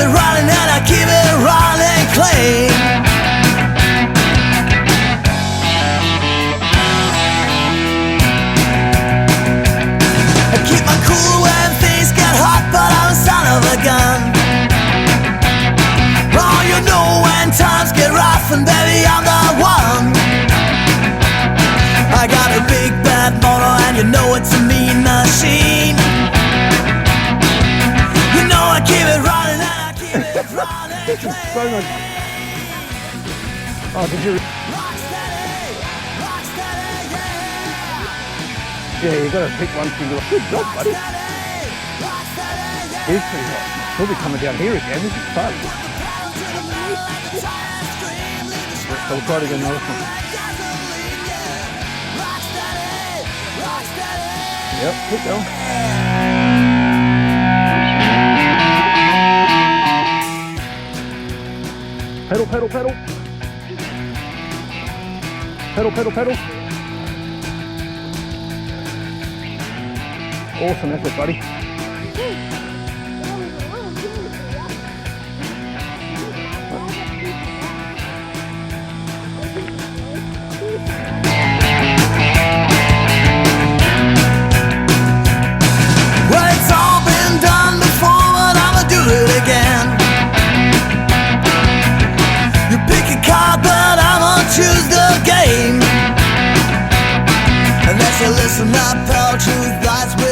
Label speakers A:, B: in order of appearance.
A: it running and I keep it running clean. I keep my cool when things get hot, but I'm a son of a gun. Oh, you know when times get rough, and baby I'm the one. I got a big bad motor and you know it's a mean machine. You know I keep it running and I keep it running clean.
B: So much. Oh, did you?
A: Rock steady, yeah.
B: Yeah, you got to pick one single. Good job, buddy.
A: Rock steady, yeah.
B: He's pretty hot. He'll be coming down here again. This is fun. So we'll try to get another one. Yep, keep going. Pedal, pedal, pedal. Pedal, pedal, pedal. Awesome effort, buddy.
A: Well, it's all been done before, but I'ma do it again. You pick a card, but I'ma choose the game. Unless you listen up, pal, truth lies with